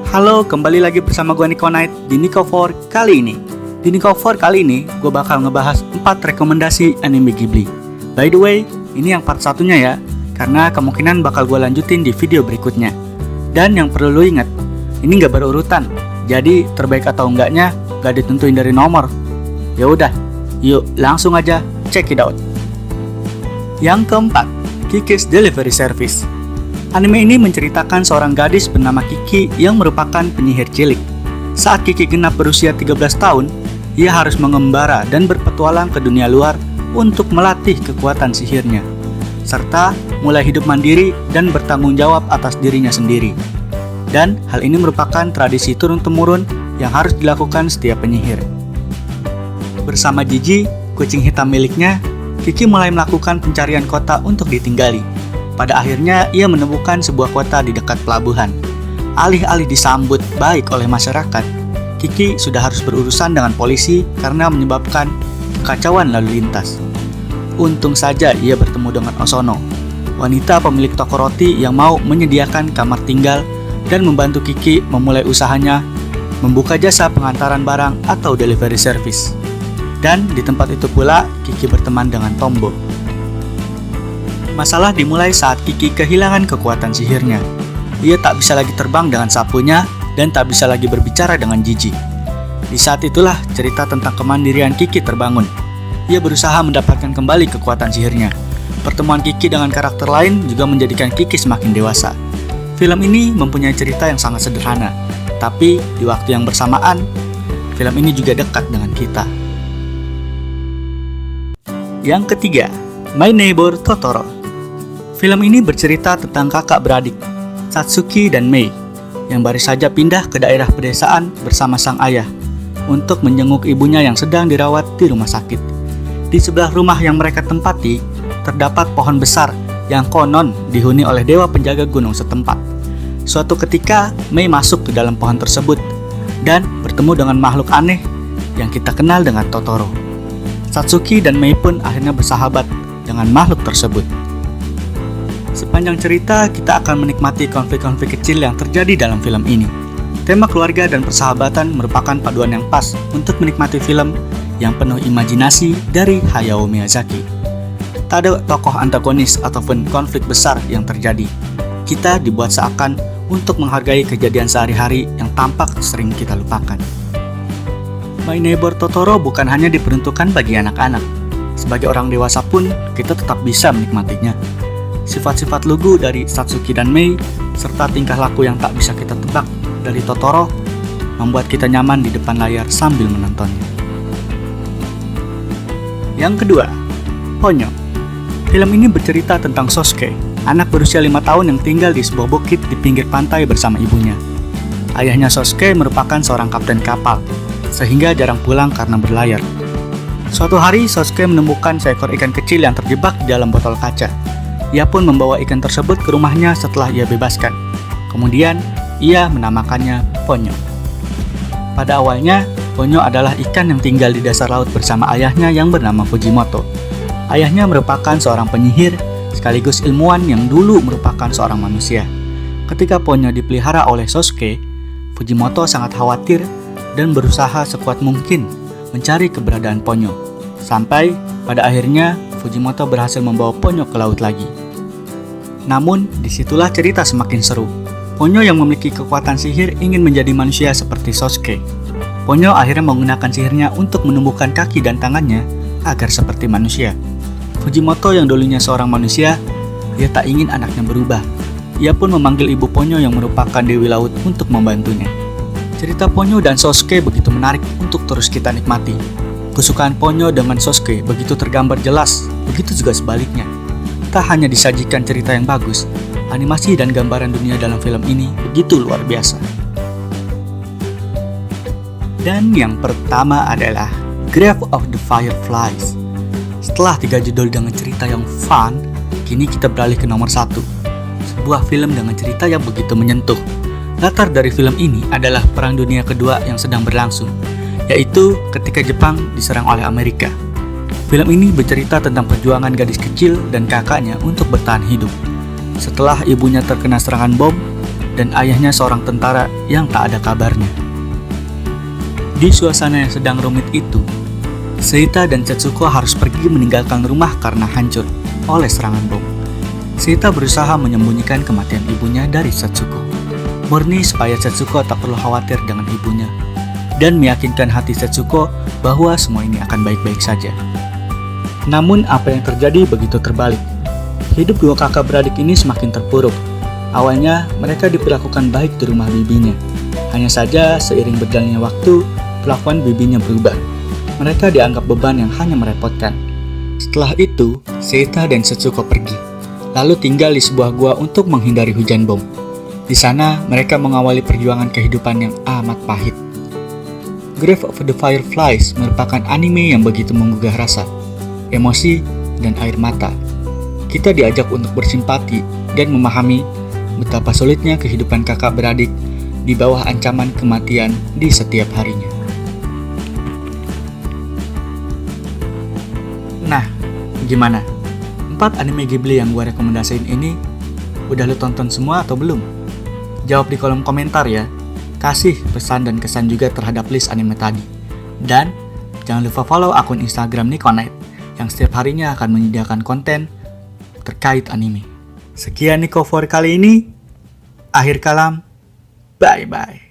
Halo, kembali lagi bersama gue Nico Knight di Nico4 kali ini. Di Nico4 kali ini, gue bakal ngebahas 4 rekomendasi anime Ghibli. By the way, ini yang part satunya ya, karena kemungkinan bakal gue lanjutin di video berikutnya. Dan yang perlu lo ingat, ini gak berurutan, jadi terbaik atau enggaknya gak ditentuin dari nomor. Ya udah, yuk langsung aja check it out. Yang keempat, Kiki's Delivery Service. Anime ini menceritakan seorang gadis bernama Kiki yang merupakan penyihir cilik. Saat Kiki genap berusia 13 tahun, ia harus mengembara dan berpetualang ke dunia luar untuk melatih kekuatan sihirnya, serta mulai hidup mandiri dan bertanggung jawab atas dirinya sendiri. Dan hal ini merupakan tradisi turun-temurun yang harus dilakukan setiap penyihir. Bersama Jiji, kucing hitam miliknya, Kiki mulai melakukan pencarian kota untuk ditinggali. Pada akhirnya, ia menemukan sebuah kota di dekat pelabuhan. Alih-alih disambut baik oleh masyarakat, Kiki sudah harus berurusan dengan polisi karena menyebabkan kekacauan lalu lintas. Untung saja ia bertemu dengan Osono, wanita pemilik toko roti yang mau menyediakan kamar tinggal dan membantu Kiki memulai usahanya membuka jasa pengantaran barang atau delivery service. Dan di tempat itu pula, Kiki berteman dengan Tombo. Masalah dimulai saat Kiki kehilangan kekuatan sihirnya. Ia tak bisa lagi terbang dengan sapunya dan tak bisa lagi berbicara dengan Jiji. Di saat itulah cerita tentang kemandirian Kiki terbangun. Ia berusaha mendapatkan kembali kekuatan sihirnya. Pertemuan Kiki dengan karakter lain juga menjadikan Kiki semakin dewasa. Film ini mempunyai cerita yang sangat sederhana, tapi di waktu yang bersamaan, film ini juga dekat dengan kita. Yang ketiga, My Neighbor Totoro. Film ini bercerita tentang kakak beradik, Satsuki dan Mei, yang baru saja pindah ke daerah pedesaan bersama sang ayah untuk menjenguk ibunya yang sedang dirawat di rumah sakit. Di sebelah rumah yang mereka tempati, terdapat pohon besar yang konon dihuni oleh dewa penjaga gunung setempat. Suatu ketika, Mei masuk ke dalam pohon tersebut dan bertemu dengan makhluk aneh yang kita kenal dengan Totoro. Satsuki dan Mei pun akhirnya bersahabat dengan makhluk tersebut. Sepanjang cerita, kita akan menikmati konflik-konflik kecil yang terjadi dalam film ini. Tema keluarga dan persahabatan merupakan paduan yang pas untuk menikmati film yang penuh imajinasi dari Hayao Miyazaki. Tak ada tokoh antagonis ataupun konflik besar yang terjadi. Kita dibuat seakan untuk menghargai kejadian sehari-hari yang tampak sering kita lupakan. My Neighbor Totoro bukan hanya diperuntukkan bagi anak-anak. Sebagai orang dewasa pun, kita tetap bisa menikmatinya. Sifat-sifat lugu dari Satsuki dan Mei, serta tingkah laku yang tak bisa kita tebak dari Totoro, membuat kita nyaman di depan layar sambil menontonnya. Yang kedua, Ponyo. Film ini bercerita tentang Sosuke, anak berusia 5 tahun yang tinggal di sebuah bukit di pinggir pantai bersama ibunya. Ayahnya Sosuke merupakan seorang kapten kapal, sehingga jarang pulang karena berlayar. Suatu hari, Sosuke menemukan seekor ikan kecil yang terjebak di dalam botol kaca. Ia pun membawa ikan tersebut ke rumahnya setelah ia bebaskan. Kemudian, ia menamakannya Ponyo. Pada awalnya, Ponyo adalah ikan yang tinggal di dasar laut bersama ayahnya yang bernama Fujimoto. Ayahnya merupakan seorang penyihir, sekaligus ilmuwan yang dulu merupakan seorang manusia. Ketika Ponyo dipelihara oleh Sosuke, Fujimoto sangat khawatir dan berusaha sekuat mungkin mencari keberadaan Ponyo. Sampai pada akhirnya, Fujimoto berhasil membawa Ponyo ke laut lagi. Namun, disitulah cerita semakin seru. Ponyo yang memiliki kekuatan sihir ingin menjadi manusia seperti Sosuke. Ponyo akhirnya menggunakan sihirnya untuk menumbuhkan kaki dan tangannya agar seperti manusia. Fujimoto yang dulunya seorang manusia, ia tak ingin anaknya berubah. Ia pun memanggil ibu Ponyo yang merupakan dewi laut untuk membantunya. Cerita Ponyo dan Sosuke begitu menarik untuk terus kita nikmati. Kesukaan Ponyo dengan Sosuke begitu tergambar jelas, begitu juga sebaliknya. Tak hanya disajikan cerita yang bagus, animasi dan gambaran dunia dalam film ini begitu luar biasa. Dan yang pertama adalah Grave of the Fireflies. Setelah 3 judul dengan cerita yang fun, kini kita beralih ke nomor 1. Sebuah film dengan cerita yang begitu menyentuh. Latar dari film ini adalah Perang Dunia Kedua yang sedang berlangsung, yaitu ketika Jepang diserang oleh Amerika. Film ini bercerita tentang perjuangan gadis kecil dan kakaknya untuk bertahan hidup. Setelah ibunya terkena serangan bom, dan ayahnya seorang tentara yang tak ada kabarnya. Di suasana yang sedang rumit itu, Seita dan Setsuko harus pergi meninggalkan rumah karena hancur oleh serangan bom. Seita berusaha menyembunyikan kematian ibunya dari Setsuko, murni supaya Setsuko tak perlu khawatir dengan ibunya, dan meyakinkan hati Setsuko bahwa semua ini akan baik-baik saja. Namun apa yang terjadi begitu terbalik. Hidup dua kakak beradik ini semakin terpuruk. Awalnya mereka diperlakukan baik di rumah bibinya. Hanya saja seiring berjalannya waktu, perlakuan bibinya berubah. Mereka dianggap beban yang hanya merepotkan. Setelah itu, Seita dan Setsuko pergi, lalu tinggal di sebuah gua untuk menghindari hujan bom. Di sana, mereka mengawali perjuangan kehidupan yang amat pahit. Grave of the Fireflies merupakan anime yang begitu menggugah rasa, emosi, dan air mata. Kita diajak untuk bersimpati dan memahami betapa sulitnya kehidupan kakak beradik di bawah ancaman kematian di setiap harinya. Nah, gimana? 4 anime Ghibli yang gue rekomendasiin ini udah lu tonton semua atau belum? Jawab di kolom komentar ya. Kasih pesan dan kesan juga terhadap list anime tadi. Dan jangan lupa follow akun Instagram Nikonite yang setiap harinya akan menyediakan konten terkait anime. Sekian Niko for kali ini. Akhir kalam. Bye-bye.